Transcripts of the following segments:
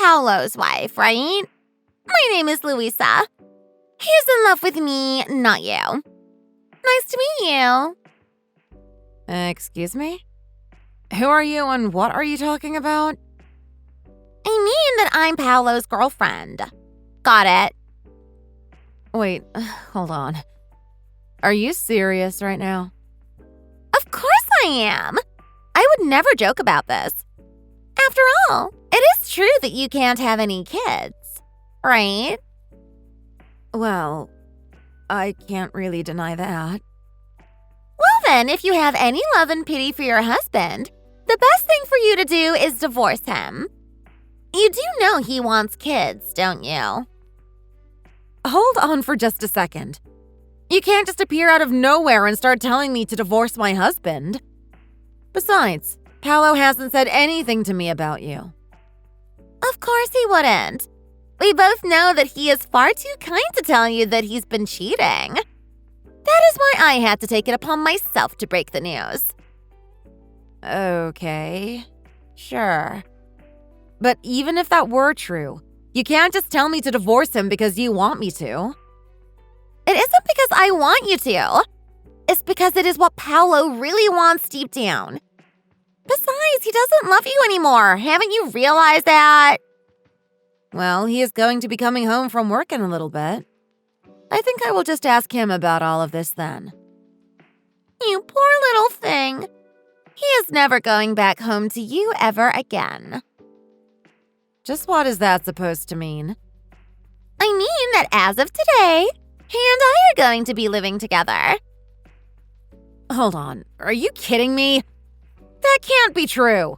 Paolo's wife, right? My name is Luisa. He's in love with me, not you. Nice to meet you. Excuse me? Who are you and what are you talking about? I mean that I'm Paolo's girlfriend. Got it? Wait, hold on. Are you serious right now? Of course I am. I would never joke about this. After all, it is true that you can't have any kids, right? Well, I can't really deny that. Well then, if you have any love and pity for your husband, the best thing for you to do is divorce him. You do know he wants kids, don't you? Hold on for just a second. You can't just appear out of nowhere and start telling me to divorce my husband. Besides, Paolo hasn't said anything to me about you. Of course he wouldn't. We both know that he is far too kind to tell you that he's been cheating. That is why I had to take it upon myself to break the news. Okay, sure. But even if that were true, you can't just tell me to divorce him because you want me to. It isn't because I want you to. It's because it is what Paolo really wants deep down. Besides, he doesn't love you anymore. Haven't you realized that? Well, he is going to be coming home from work in a little bit. I think I will just ask him about all of this then. You poor little thing. He is never going back home to you ever again. Just what is that supposed to mean? I mean that as of today, he and I are going to be living together. Hold on, are you kidding me? That can't be true.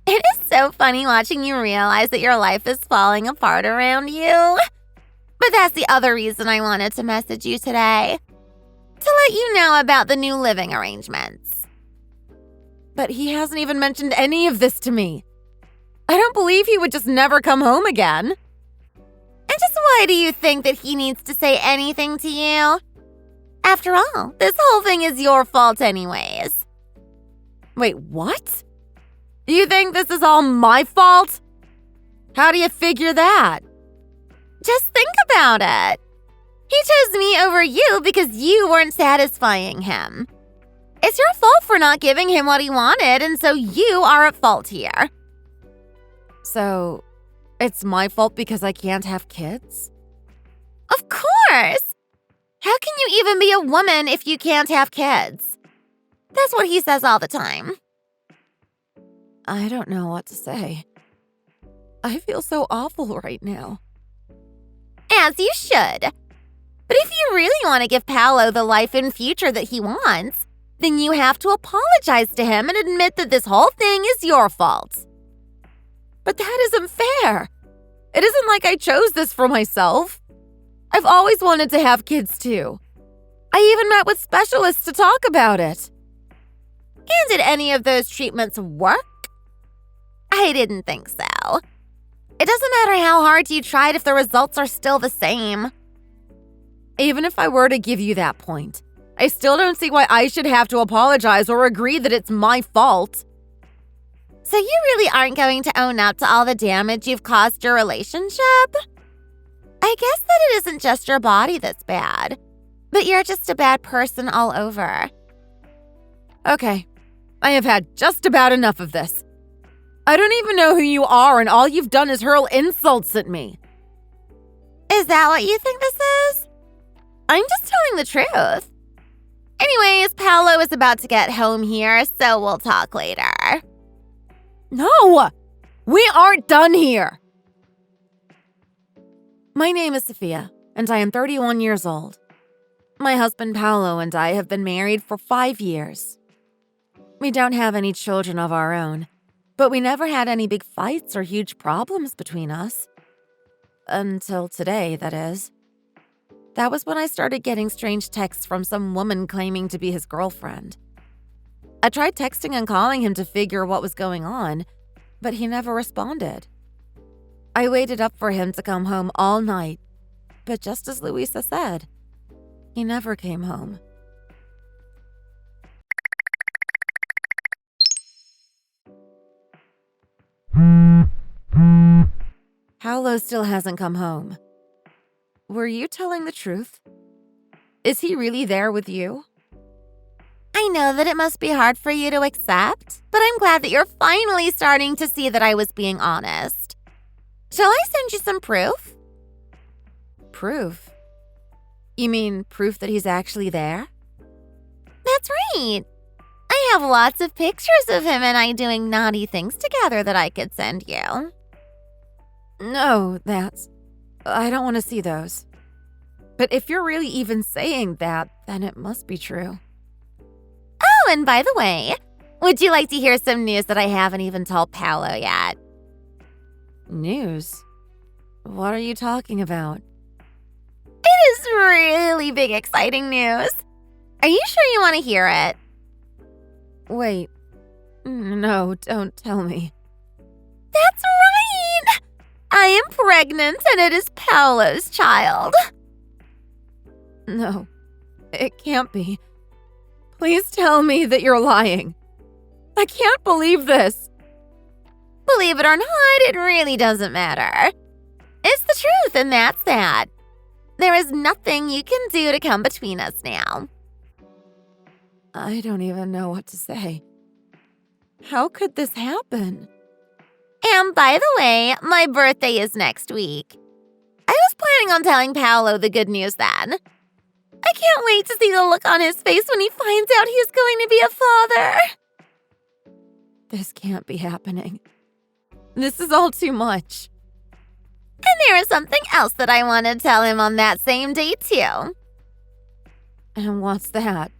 It is so funny watching you realize that your life is falling apart around you. But that's the other reason I wanted to message you today. To let you know about the new living arrangements. But he hasn't even mentioned any of this to me. I don't believe he would just never come home again. And just why do you think that he needs to say anything to you? After all, this whole thing is your fault anyways. Wait, what? You think this is all my fault? How do you figure that? Just think about it. He chose me over you because you weren't satisfying him. It's your fault for not giving him what he wanted, and so you are at fault here. So, it's my fault because I can't have kids? Of course! How can you even be a woman if you can't have kids? That's what he says all the time. I don't know what to say. I feel so awful right now. As you should. But if you really want to give Paolo the life and future that he wants, then you have to apologize to him and admit that this whole thing is your fault. But that isn't fair. It isn't like I chose this for myself. I've always wanted to have kids too. I even met with specialists to talk about it. And did any of those treatments work? I didn't think so. It doesn't matter how hard you tried if the results are still the same. Even if I were to give you that point, I still don't see why I should have to apologize or agree that it's my fault. So you really aren't going to own up to all the damage you've caused your relationship? I guess that it isn't just your body that's bad, but you're just a bad person all over. Okay, I have had just about enough of this. I don't even know who you are, and all you've done is hurl insults at me. Is that what you think this is? I'm just telling the truth. Anyways, Paolo is about to get home here, so we'll talk later. No! We aren't done here! My name is Sophia, and I am 31 years old. My husband Paolo and I have been married for 5 years. We don't have any children of our own, but we never had any big fights or huge problems between us. Until today, that is. That was when I started getting strange texts from some woman claiming to be his girlfriend. I tried texting and calling him to figure what was going on, but he never responded. I waited up for him to come home all night, but just as Luisa said, he never came home. Paolo still hasn't come home. Were you telling the truth? Is he really there with you? I know that it must be hard for you to accept, but I'm glad that you're finally starting to see that I was being honest. Shall I send you some proof? Proof? You mean proof that he's actually there? That's right. I have lots of pictures of him and I doing naughty things together that I could send you. No, I don't want to see those. But if you're really even saying that, then it must be true. Oh, and by the way, would you like to hear some news that I haven't even told Paolo yet? News? What are you talking about? It is really big, exciting news. Are you sure you want to hear it? Wait. No, don't tell me. That's right! I am pregnant and it is Paolo's child. No, it can't be. Please tell me that you're lying. I can't believe this. Believe it or not, it really doesn't matter. It's the truth, and that's that. There is nothing you can do to come between us now. I don't even know what to say. How could this happen? And by the way, my birthday is next week. I was planning on telling Paolo the good news then. I can't wait to see the look on his face when he finds out he's going to be a father. This can't be happening. This is all too much. And there is something else that I want to tell him on that same day, too. And what's that?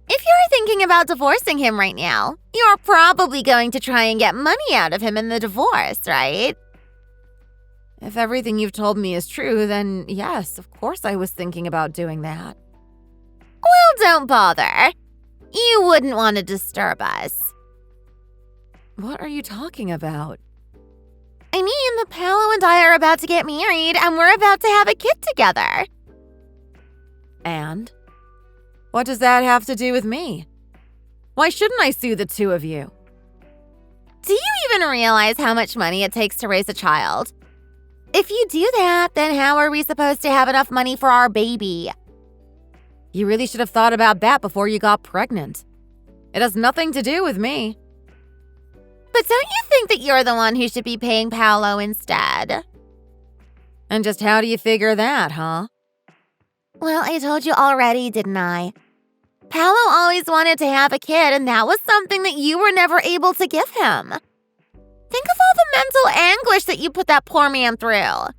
If you're thinking about divorcing him right now, you're probably going to try and get money out of him in the divorce, right? If everything you've told me is true, then yes, of course I was thinking about doing that. Well, don't bother. You wouldn't want to disturb us. What are you talking about? I mean, the Paolo and I are about to get married, and we're about to have a kid together. And? What does that have to do with me? Why shouldn't I sue the two of you? Do you even realize how much money it takes to raise a child? If you do that, then how are we supposed to have enough money for our baby? You really should have thought about that before you got pregnant. It has nothing to do with me. But don't you think that you're the one who should be paying Paolo instead? And just how do you figure that, huh? Well, I told you already, didn't I? Paolo always wanted to have a kid, and that was something that you were never able to give him. Think of all the mental anguish that you put that poor man through.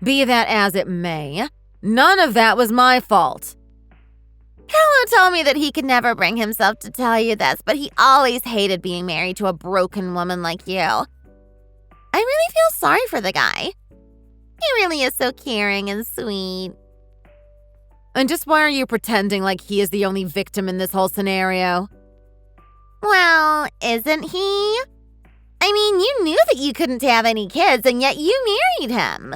Be that as it may, none of that was my fault. Paolo told me that he could never bring himself to tell you this, but he always hated being married to a broken woman like you. I really feel sorry for the guy. He really is so caring and sweet. And just why are you pretending like he is the only victim in this whole scenario? Well, isn't he? I mean, you knew that you couldn't have any kids, and yet you married him.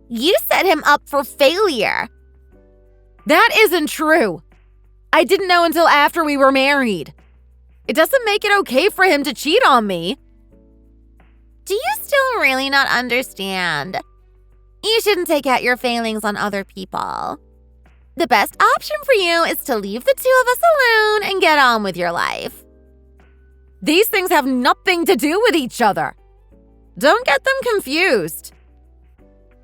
You set him up for failure. That isn't true. I didn't know until after we were married. It doesn't make it okay for him to cheat on me. Do you still really not understand? You shouldn't take out your failings on other people. The best option for you is to leave the two of us alone and get on with your life. These things have nothing to do with each other. Don't get them confused.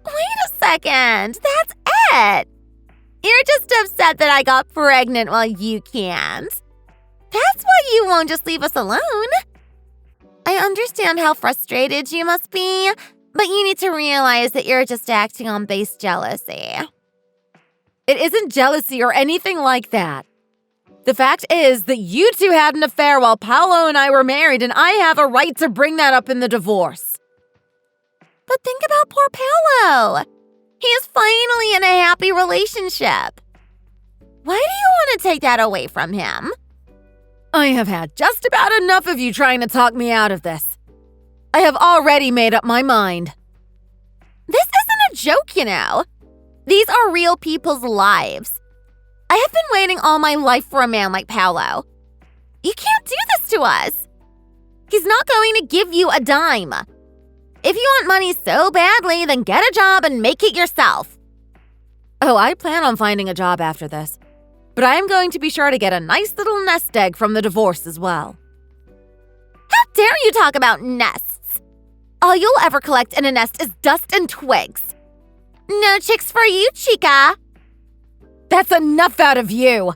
Wait a second. That's it. You're just upset that I got pregnant while you can't. That's why you won't just leave us alone. I understand how frustrated you must be, but you need to realize that you're just acting on base jealousy. It isn't jealousy or anything like that. The fact is that you two had an affair while Paolo and I were married, and I have a right to bring that up in the divorce. But think about poor Paolo. He is finally in a happy relationship. Why do you want to take that away from him? I have had just about enough of you trying to talk me out of this. I have already made up my mind. This isn't a joke, you know. These are real people's lives. I have been waiting all my life for a man like Paolo. You can't do this to us. He's not going to give you a dime. If you want money so badly, then get a job and make it yourself. Oh, I plan on finding a job after this. But I am going to be sure to get a nice little nest egg from the divorce as well. How dare you talk about nests? All you'll ever collect in a nest is dust and twigs. No chicks for you, chica. That's enough out of you!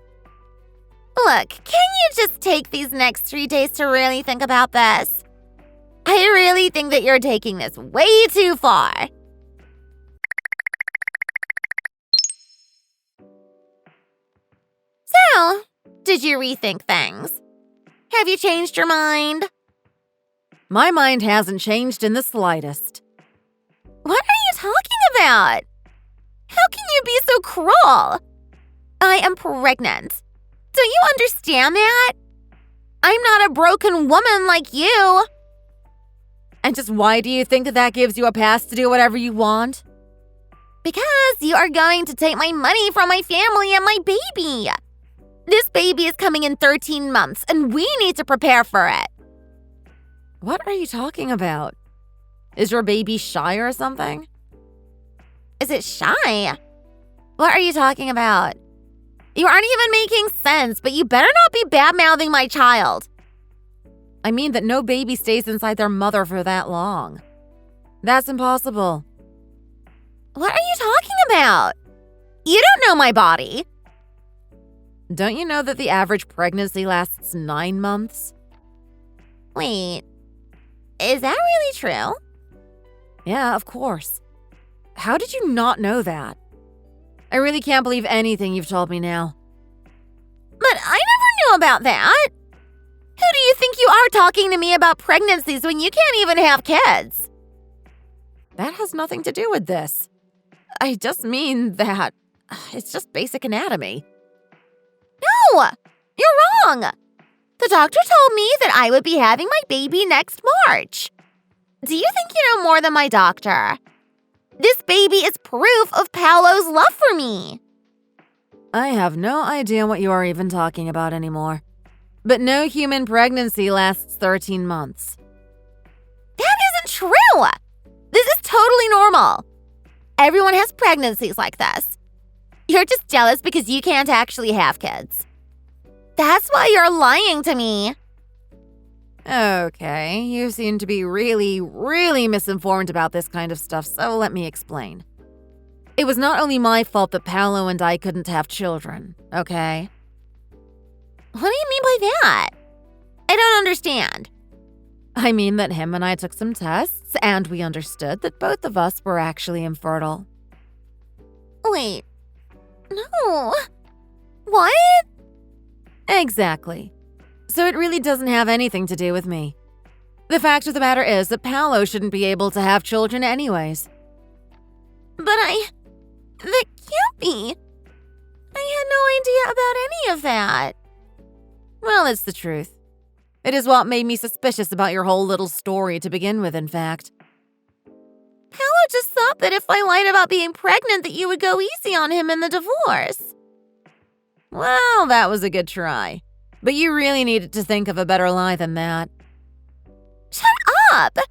Look, can you just take these next 3 days to really think about this? I really think that you're taking this way too far. So, did you rethink things? Have you changed your mind? My mind hasn't changed in the slightest. What are you talking about? How can you be so cruel? I am pregnant. Don't you understand that? I'm not a broken woman like you. And just why do you think that gives you a pass to do whatever you want? Because you are going to take my money from my family and my baby. This baby is coming in 13 months, and we need to prepare for it. What are you talking about? Is your baby shy or something? Is it shy? What are you talking about? You aren't even making sense, but you better not be bad-mouthing my child. I mean that no baby stays inside their mother for that long. That's impossible. What are you talking about? You don't know my body. Don't you know that the average pregnancy lasts 9 months? Wait, is that really true? Yeah, of course. How did you not know that? I really can't believe anything you've told me now. But I never knew about that. Who do you think you are talking to me about pregnancies when you can't even have kids? That has nothing to do with this. I just mean that it's just basic anatomy. No, you're wrong. The doctor told me that I would be having my baby next March. Do you think you know more than my doctor? This baby is proof of Paolo's love for me. I have no idea what you are even talking about anymore. But no human pregnancy lasts 13 months. That isn't true. This is totally normal. Everyone has pregnancies like this. You're just jealous because you can't actually have kids. That's why you're lying to me. Okay, you seem to be really, really misinformed about this kind of stuff, so let me explain. It was not only my fault that Paolo and I couldn't have children, okay? What do you mean by that? I don't understand. I mean that him and I took some tests, and we understood that both of us were actually infertile. Wait. No. What? Exactly. So it really doesn't have anything to do with me. The fact of the matter is that Paolo shouldn't be able to have children anyways. But that can't be. I had no idea about any of that. Well, it's the truth. It is what made me suspicious about your whole little story to begin with, in fact. Paolo just thought that if I lied about being pregnant that you would go easy on him in the divorce. Well, that was a good try. But you really needed to think of a better lie than that. Shut up! Don't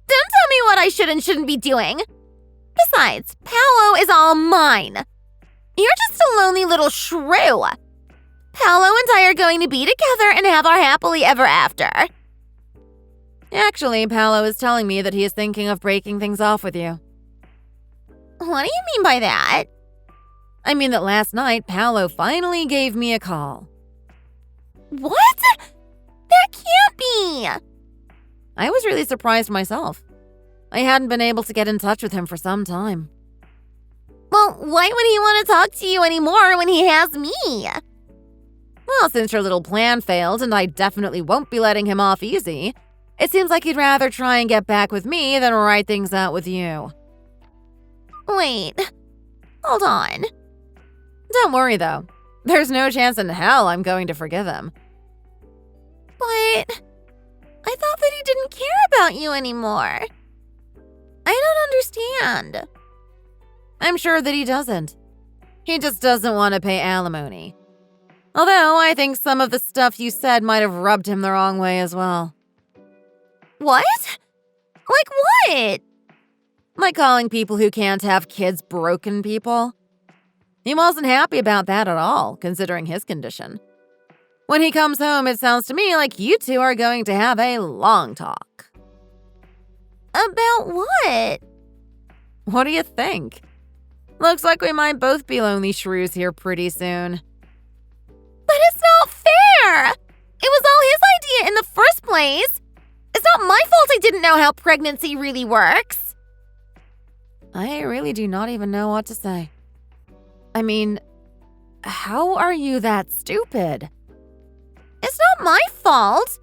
tell me what I should and shouldn't be doing. Besides, Paolo is all mine. You're just a lonely little shrew. Paolo and I are going to be together and have our happily ever after. Actually, Paolo is telling me that he is thinking of breaking things off with you. What do you mean by that? I mean that last night, Paolo finally gave me a call. What? That can't be! I was really surprised myself. I hadn't been able to get in touch with him for some time. Well, why would he want to talk to you anymore when he has me? Well, since your little plan failed and I definitely won't be letting him off easy, it seems like he'd rather try and get back with me than write things out with you. Wait, hold on. Don't worry, though. There's no chance in hell I'm going to forgive him. But I thought that he didn't care about you anymore. I don't understand. I'm sure that he doesn't. He just doesn't want to pay alimony. Although I think some of the stuff you said might have rubbed him the wrong way as well. What? Like what? Like calling people who can't have kids broken people. He wasn't happy about that at all, considering his condition. When he comes home, it sounds to me like you two are going to have a long talk. About what? What do you think? Looks like we might both be lonely shrews here pretty soon. But it's not fair! It was all his idea in the first place! It's not my fault I didn't know how pregnancy really works! I really do not even know what to say. I mean, how are you that stupid? It's not my fault!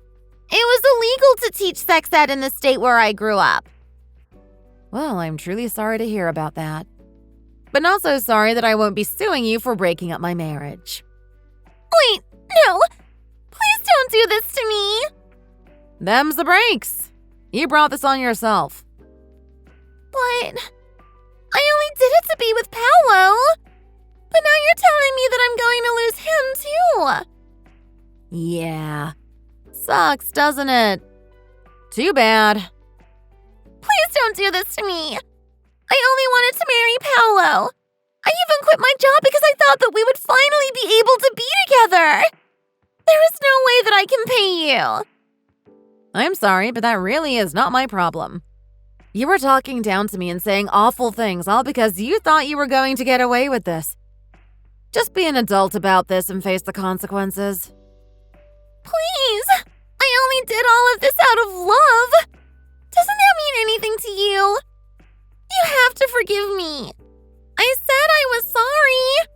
It was illegal to teach sex ed in the state where I grew up. Well, I'm truly sorry to hear about that. But not so sorry that I won't be suing you for breaking up my marriage. Wait, no! Please don't do this to me! Them's the breaks. You brought this on yourself. But I only did it to be with Paolo. But now you're telling me that I'm going to lose him too. Yeah. Sucks, doesn't it? Too bad. Please don't do this to me. I only wanted to marry Paolo. I even quit my job because I thought that we would finally be able to be together. There is no way that I can pay you. I'm sorry, but that really is not my problem. You were talking down to me and saying awful things all because you thought you were going to get away with this. Just be an adult about this and face the consequences. Please! I only did all of this out of love. Doesn't that mean anything to you? You have to forgive me. I said I was sorry.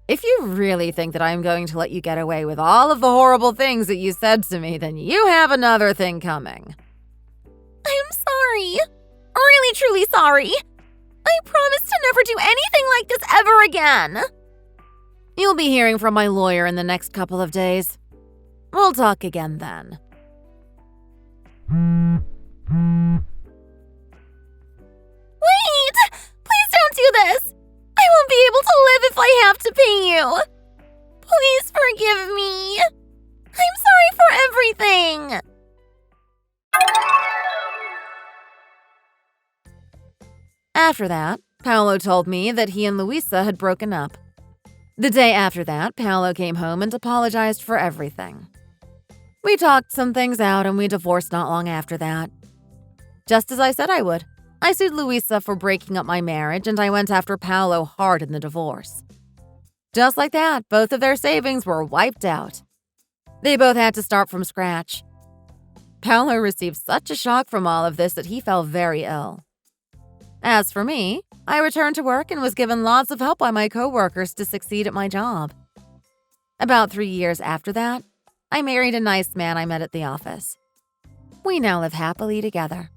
If you really think that I'm going to let you get away with all of the horrible things that you said to me, then you have another thing coming. I'm sorry. Really, truly sorry. I promise to never do anything like this ever again. You'll be hearing from my lawyer in the next couple of days. We'll talk again then. Wait! Please don't do this! I won't be able to live if I have to pay you! Please forgive me! I'm sorry for everything! After that, Paolo told me that he and Luisa had broken up. The day after that, Paolo came home and apologized for everything. We talked some things out and we divorced not long after that. Just as I said I would, I sued Luisa for breaking up my marriage and I went after Paolo hard in the divorce. Just like that, both of their savings were wiped out. They both had to start from scratch. Paolo received such a shock from all of this that he fell very ill. As for me, I returned to work and was given lots of help by my coworkers to succeed at my job. About 3 years after that, I married a nice man I met at the office. We now live happily together.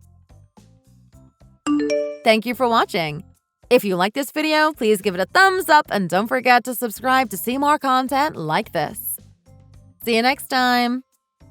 Thank you for watching. If you like this video, please give it a thumbs up and don't forget to subscribe to see more content like this. See you next time.